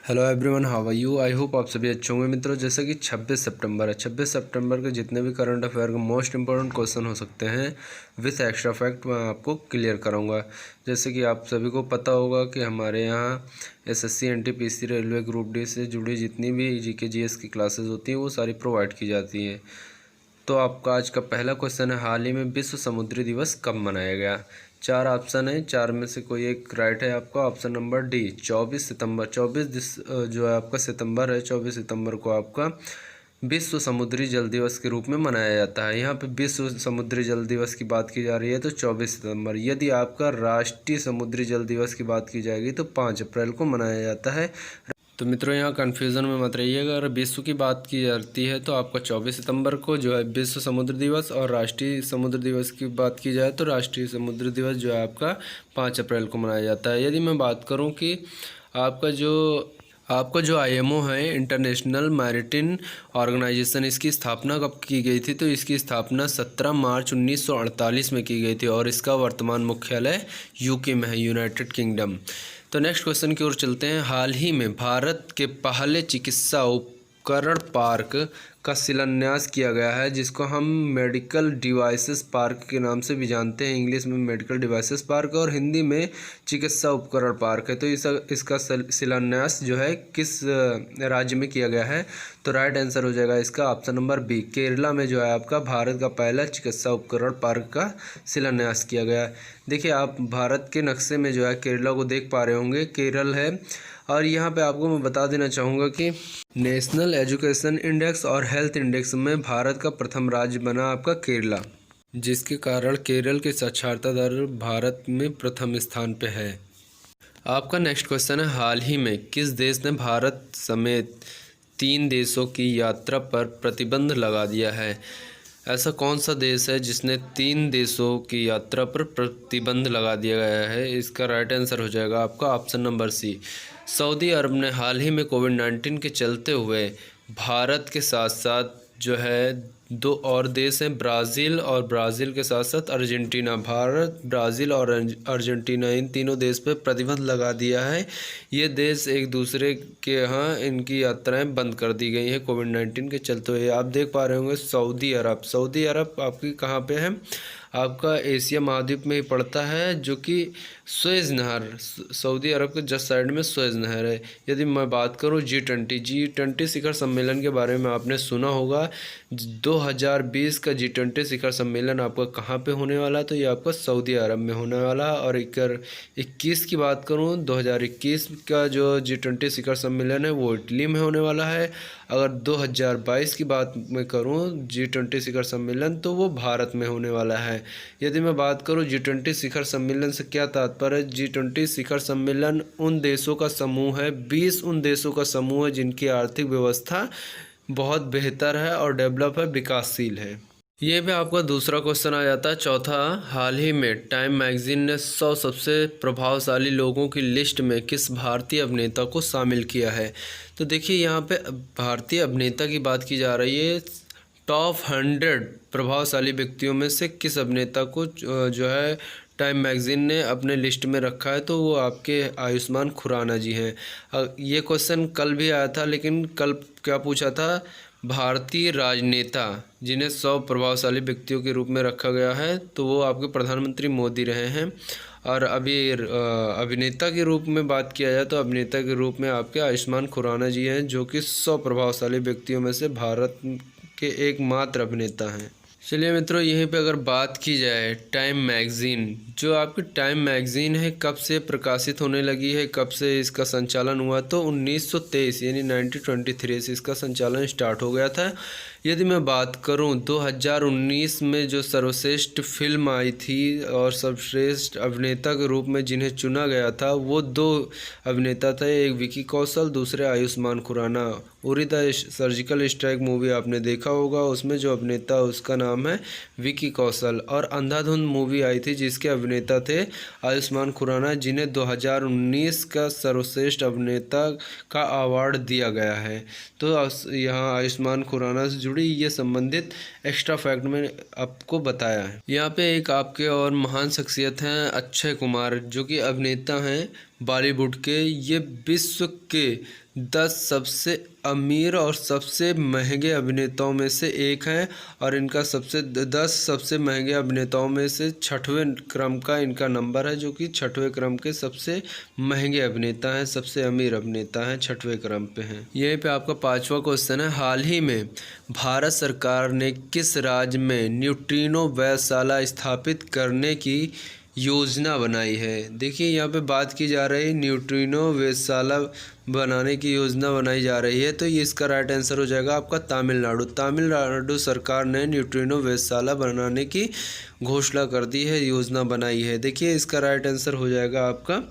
Hello everyone, how are you. I hope आप सभी अच्छे होंगे मित्रों। जैसे कि 26 सितंबर है, 26 सितंबर के जितने भी करंट अफेयर के मोस्ट इंपॉर्टेंट क्वेश्चन हो सकते हैं विथ एक्स्ट्रा फैक्ट मैं आपको क्लियर कराऊंगा। जैसे कि आप सभी को पता होगा कि हमारे यहाँ SSC NTPC railway group D से जुड़ी जितनी भी जीके जीएस की क्लासेस होती हैं वो सारी प्रोवाइड की जाती हैं। तो आपका आज का पहला क्वेश्चन है, हाल ही में विश्व समुद्री दिवस कब मनाया गया। चार ऑप्शन है, चार में से कोई एक राइट है आपका। ऑप्शन नंबर डी 24 सितंबर। जो है आपका सितंबर है, 24 सितंबर को आपका विश्व समुद्री जल दिवस के रूप में मनाया जाता है। यहाँ पे विश्व समुद्री जल दिवस की बात की जा रही है तो 24 सितंबर। यदि आपका राष्ट्रीय समुद्री जल दिवस की बात की जाएगी तो 5 अप्रैल को मनाया जाता है। तो मित्रों यहाँ कन्फ्यूज़न में मत रहिएगा। अगर विश्व की बात की जाती है तो आपका 24 सितंबर को जो है विश्व समुद्र दिवस, और राष्ट्रीय समुद्र दिवस की बात की जाए तो राष्ट्रीय समुद्र दिवस जो है आपका 5 अप्रैल को मनाया जाता है। यदि मैं बात करूँ कि आपका जो आईएमओ है, इंटरनेशनल मैरिटाइम ऑर्गेनाइजेशन, इसकी स्थापना कब की गई थी, तो इसकी स्थापना 17 मार्च 1948 में की गई थी और इसका वर्तमान मुख्यालय यूके में है, यूनाइटेड किंगडम। तो नेक्स्ट क्वेश्चन की ओर चलते हैं। हाल ही में भारत के पहले चिकित्सा उपकरण पार्क का शिलान्यास किया गया है, जिसको हम मेडिकल डिवाइसेस पार्क के नाम से भी जानते हैं। इंग्लिश में मेडिकल डिवाइसेस पार्क और हिंदी में चिकित्सा उपकरण पार्क है। तो इसका शिलान्यास जो है किस राज्य में किया गया है, तो राइट आंसर हो जाएगा इसका ऑप्शन नंबर बी, केरला में जो है आपका भारत का पहला चिकित्सा उपकरण पार्क का शिलान्यास किया गया है। देखिए, आप भारत के नक्शे में जो है केरला को देख पा रहे होंगे, केरल है। और यहाँ पे आपको मैं बता देना चाहूँगा कि नेशनल एजुकेशन इंडेक्स और हेल्थ इंडेक्स में भारत का प्रथम राज्य बना आपका केरला, जिसके कारण केरल की साक्षरता दर भारत में प्रथम स्थान पे है। आपका नेक्स्ट क्वेश्चन है, हाल ही में किस देश ने भारत समेत 3 देशों की यात्रा पर प्रतिबंध लगा दिया है। ऐसा कौन सा देश है जिसने 3 देशों की यात्रा पर प्रतिबंध लगा दिया गया है। इसका राइट आंसर हो जाएगा आपका ऑप्शन नंबर सी, सऊदी अरब ने हाल ही में कोविड-19 के चलते हुए भारत के साथ साथ जो है 2 और देश हैं, ब्राज़ील, और ब्राज़ील के साथ साथ अर्जेंटीना। भारत, ब्राज़ील और अर्जेंटीना, इन तीनों देश पर प्रतिबंध लगा दिया है। ये देश एक दूसरे के यहाँ इनकी यात्राएं बंद कर दी गई हैं कोविड-19 के चलते हुए। आप देख पा रहे होंगे सऊदी अरब। सऊदी अरब आपकी कहाँ पे है, आपका एशिया महाद्वीप में ही पड़ता है, जो कि सुएज़ नहर, सऊदी अरब के जस्ट साइड में सुएज़ नहर है। यदि मैं बात करूँ जी20 शिखर सम्मेलन के बारे में आपने सुना होगा। 2020 का जी20 शिखर सम्मेलन आपका कहाँ पे होने वाला है, तो ये आपका सऊदी अरब में होने वाला है। और 21 की बात करूँ, 2021 का जो जी20 शिखर सम्मेलन है वो इटली में होने वाला है। अगर 2022 की बात मैं करूँ जी20 शिखर सम्मेलन, तो वो भारत में होने वाला है। यदि मैं बात करूँ जी20 शिखर सम्मेलन से क्या तात्पर्य है, जी20 शिखर सम्मेलन उन देशों का समूह है, 20 उन देशों का समूह है जिनकी आर्थिक व्यवस्था बहुत बेहतर है और डेवलप है, विकासशील है। ये भी आपका दूसरा क्वेश्चन आ जाता है। चौथा, हाल ही में टाइम मैगजीन ने 100 सबसे प्रभावशाली लोगों की लिस्ट में किस भारतीय अभिनेता को शामिल किया है। तो देखिए, यहाँ पे भारतीय अभिनेता की बात की जा रही है। टॉप 100 प्रभावशाली व्यक्तियों में से किस अभिनेता को जो है टाइम मैगजीन ने अपने लिस्ट में रखा है, तो वो आपके आयुष्मान खुराना जी हैं। ये क्वेश्चन कल भी आया था, लेकिन कल क्या पूछा था, भारतीय राजनेता जिन्हें 100 प्रभावशाली व्यक्तियों के रूप में रखा गया है, तो वो आपके प्रधानमंत्री मोदी रहे हैं। और अभी अभिनेता के रूप में बात किया जाए तो अभिनेता के रूप में आपके आयुष्मान खुराना जी हैं, जो कि 100 प्रभावशाली व्यक्तियों में से भारत के एकमात्र अभिनेता हैं। चलिए मित्रों, यहीं पे अगर बात की जाए टाइम मैगज़ीन, जो आपकी टाइम मैगज़ीन है कब से प्रकाशित होने लगी है, कब से इसका संचालन हुआ, तो 1923 यानी 1923 से इसका संचालन स्टार्ट हो गया था। यदि मैं बात करूं 2019 में जो सर्वश्रेष्ठ फिल्म आई थी और सर्वश्रेष्ठ अभिनेता के रूप में जिन्हें चुना गया था, वो 2 अभिनेता थे, एक विकी कौशल, दूसरे Ayushmann Khurrana. Uri the surgical strike movie आपने देखा होगा, उसमें जो अभिनेता उसका नाम है विकी कौशल। और अंधाधुंध मूवी आई थी जिसके अभिनेता थे आयुष्मान खुराना, जिन्हें 2019 का सर्वश्रेष्ठ अभिनेता का अवार्ड दिया गया है। तो यहाँ आयुष्मान खुराना से जुड़ी ये संबंधित एक्स्ट्रा फैक्ट में आपको बताया है। यहाँ पे एक आपके और महान शख्सियत हैं अक्षय कुमार, जो कि अभिनेता हैं, बॉलीवुड के, ये विश्व के 10 सबसे अमीर और सबसे महंगे अभिनेताओं में से एक हैं और इनका 10 सबसे महंगे अभिनेताओं में से 6वें क्रम का इनका नंबर है, जो कि 6वें क्रम के सबसे महंगे अभिनेता हैं, सबसे अमीर अभिनेता हैं, 6वें क्रम पे हैं। यहीं पे आपका 5वां क्वेश्चन है, हाल ही में भारत सरकार ने किस राज्य में न्यूट्रिनो वेधशाला स्थापित करने की योजना बनाई है। देखिए यहाँ पे बात की जा रही है न्यूट्रिनो वेधशाला बनाने की योजना बनाई जा रही है, तो ये इसका राइट आंसर हो जाएगा आपका तमिलनाडु। तमिलनाडु सरकार ने न्यूट्रिनो वेधशाला बनाने की घोषणा कर दी है, योजना बनाई है। देखिए इसका राइट आंसर हो जाएगा आपका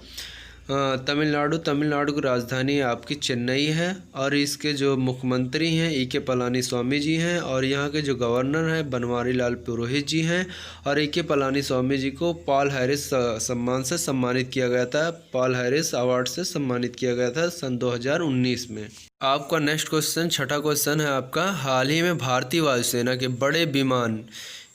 तमिलनाडु। तमिलनाडु की राजधानी आपकी चेन्नई है और इसके जो मुख्यमंत्री हैं E.K. पलानीस्वामी जी हैं और यहाँ के जो गवर्नर हैं बनवारी लाल पुरोहित जी हैं और E.K. पलानीस्वामी जी को पॉल हैरिस सम्मान से सम्मानित किया गया था, पॉल हैरिस अवार्ड से सम्मानित किया गया था सन 2019 में। आपका नेक्स्ट क्वेश्चन, 6ठा क्वेश्चन है आपका, हाल ही में भारतीय वायुसेना के बड़े विमान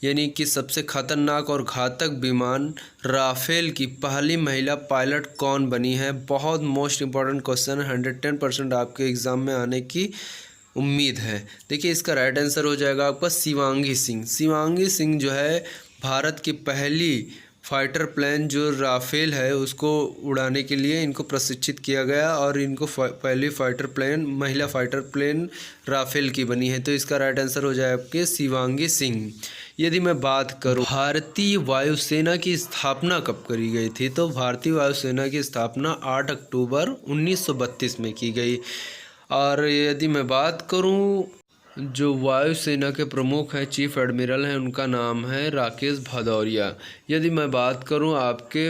यानी कि सबसे खतरनाक और घातक विमान राफेल की पहली महिला पायलट कौन बनी है। बहुत मोस्ट इम्पॉर्टेंट क्वेश्चन है, 110% आपके एग्ज़ाम में आने की उम्मीद है। देखिए इसका राइट आंसर हो जाएगा आपका शिवांगी सिंह। शिवांगी सिंह जो है भारत की पहली फाइटर प्लेन जो राफेल है उसको उड़ाने के लिए इनको प्रशिक्षित किया गया और इनको पहली फाइटर प्लेन, महिला फाइटर प्लेन राफेल की बनी है, तो इसका राइट आंसर हो जाए आपके शिवांगी सिंह। यदि मैं बात करूं भारतीय वायुसेना की स्थापना कब करी गई थी, तो भारतीय वायुसेना की स्थापना 8 अक्टूबर 1932 में की गई। और यदि मैं बात करूं जो वायुसेना के प्रमुख हैं, चीफ एडमिरल हैं, उनका नाम है राकेश भदौरिया। यदि मैं बात करूं आपके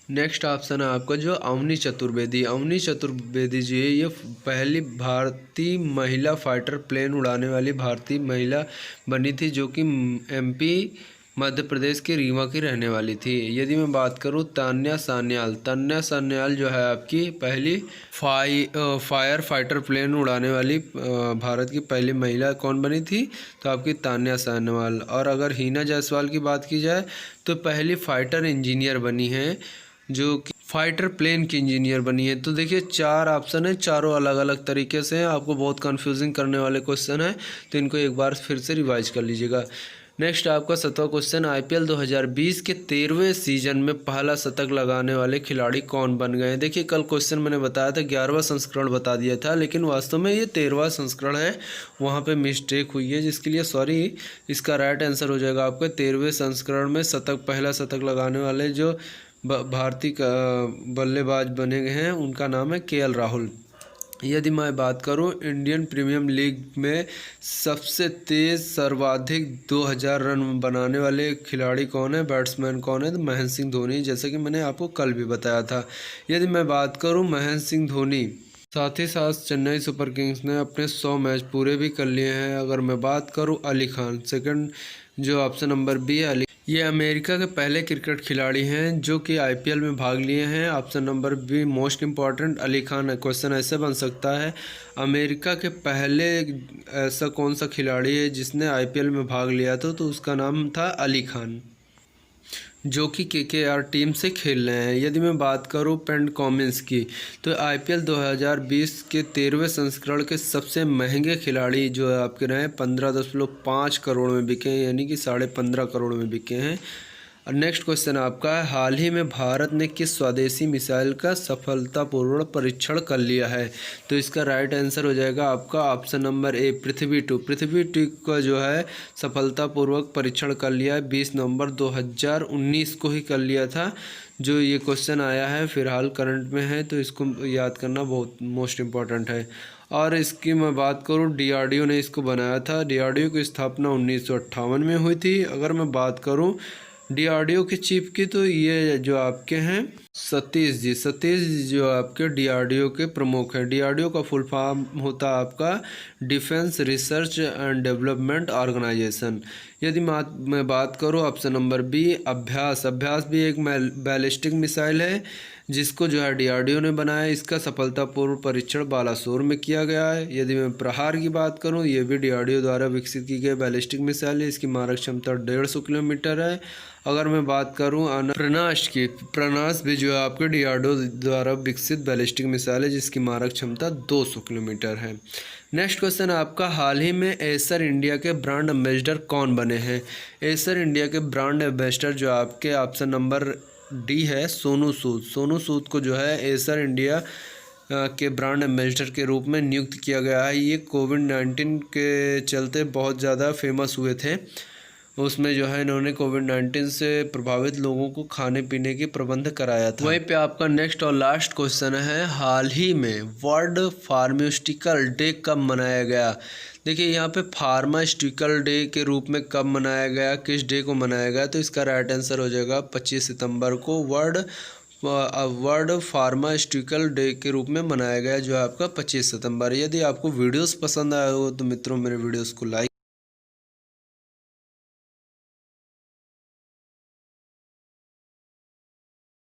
नेक्स्ट ऑप्शन है आपका जो अवनी चतुर्वेदी। अवनी चतुर्वेदी जी ये पहली भारतीय महिला फाइटर प्लेन उड़ाने वाली भारतीय महिला बनी थी, जो कि MP मध्य प्रदेश के रीवा की रहने वाली थी। यदि मैं बात करूं तान्या सान्याल, तान्या सान्याल जो है आपकी पहली फायर फाइटर प्लेन उड़ाने वाली भारत की पहली महिला कौन बनी थी, तो आपकी तान्या सान्याल। और अगर हिना जायसवाल की बात की जाए तो पहली फाइटर इंजीनियर बनी है, जो कि फाइटर प्लेन की इंजीनियर बनी है। तो देखिए 4 ऑप्शन है, चारों अलग अलग तरीके से हैं, आपको बहुत कंफ्यूजिंग करने वाले क्वेश्चन है, तो इनको एक बार फिर से रिवाइज कर लीजिएगा। नेक्स्ट आपका 7वां क्वेश्चन, IPL 2020 के 13वें सीजन में पहला शतक लगाने वाले खिलाड़ी कौन बन गए। देखिए कल क्वेश्चन मैंने बताया था 11वां संस्करण बता दिया था, लेकिन वास्तव में ये 13वां संस्करण है, वहाँ पे मिस्टेक हुई है, जिसके लिए सॉरी। इसका राइट आंसर हो जाएगा आपका 13वें संस्करण में पहला शतक लगाने वाले जो भारतीय बल्लेबाज बने गए हैं उनका नाम है KL राहुल। यदि मैं बात करूं इंडियन प्रीमियर लीग में सबसे तेज़ सर्वाधिक 2000 रन बनाने वाले खिलाड़ी कौन है, बैट्समैन कौन है, तो महेंद्र सिंह धोनी, जैसे कि मैंने आपको कल भी बताया था। यदि मैं बात करूं महेंद्र सिंह धोनी, साथ ही साथ चेन्नई सुपर किंग्स ने अपने 100 मैच पूरे भी कर लिए हैं। अगर मैं बात करूं अली खान, सेकंड जो ऑप्शन नंबर B है अली, ये अमेरिका के पहले क्रिकेट खिलाड़ी हैं जो कि IPL में भाग लिए हैं। Option number B most important Ali Khan. Question ऐसे बन सकता है, अमेरिका के पहले ऐसा कौन सा खिलाड़ी है जिसने IPL में भाग लिया था, तो उसका नाम था अली खान, जो कि KKR टीम से खेल रहे हैं। यदि मैं बात करूं पैट कमिंस की, तो IPL 2020 के 13वें संस्करण के सबसे महंगे खिलाड़ी जो है आपके रहे 15.5 करोड़ में बिके हैं, यानी कि 15.5 करोड़ में बिके हैं। और नेक्स्ट क्वेश्चन आपका है, हाल ही में भारत ने किस स्वदेशी मिसाइल का सफलतापूर्वक परीक्षण कर लिया है, तो इसका राइट आंसर हो जाएगा आपका ऑप्शन नंबर A पृथ्वी-2। पृथ्वी-2 का जो है सफलतापूर्वक परीक्षण कर लिया है, 20 नवंबर 2019 को ही कर लिया था। जो ये क्वेश्चन आया है फिलहाल करंट में है, तो इसको याद करना बहुत मोस्ट इम्पॉर्टेंट है। और इसकी मैं बात करूं DRDO ने इसको बनाया था। DRDO की स्थापना 1958 में हुई थी। अगर मैं बात करूं DRDO के चीफ की, तो ये जो आपके हैं सतीश जी जो आपके DRDO के प्रमुख हैं। DRDO का फुल फॉर्म होता है आपका defence research and development organisation. यदि मैं बात करूं ऑप्शन नंबर B अभ्यास भी एक बैलिस्टिक मिसाइल है जिसको जो है डीआरडीओ ने बनाया। इसका सफलतापूर्व परीक्षण बालासोर में किया गया है। यदि मैं प्रहार की बात करूं, ये भी डीआरडीओ द्वारा विकसित की गई बैलिस्टिक मिसाइल है। इसकी मारक क्षमता 150 किलोमीटर है। अगर मैं बात करूं प्रनाश की, प्रनाश भी जो है आपके डीआरडीओ द्वारा विकसित बैलिस्टिक मिसाइल है, जिसकी मारक क्षमता 200 किलोमीटर है। नेक्स्ट क्वेश्चन आपका, हाल ही में एसर इंडिया के ब्रांड एम्बेसडर कौन बने हैं? एसर इंडिया के ब्रांड एम्बेसडर जो आपके ऑप्शन नंबर डी है सोनू सूद। सोनू सूद को जो है एसर इंडिया के ब्रांड एम्बेसडर के रूप में नियुक्त किया गया है। ये कोविड-19 के चलते बहुत ज़्यादा फेमस हुए थे। उसमें जो है इन्होंने कोविड-19 से प्रभावित लोगों को खाने पीने की प्रबंध कराया था। वहीं पे आपका नेक्स्ट और लास्ट क्वेश्चन है, हाल ही में वर्ल्ड फार्मास्यूटिकल डे कब मनाया गया? देखिए यहाँ पे फार्मास्यूटिकल डे के रूप में कब मनाया गया, किस डे को मनाया गया, तो इसका राइट आंसर हो जाएगा 25 सितंबर को वर्ल्ड फार्मास्यूटिकल डे के रूप में मनाया गया, जो है आपका 25 सितंबर। यदि आपको वीडियोस पसंद आए हो तो मित्रों मेरे वीडियोस को लाइक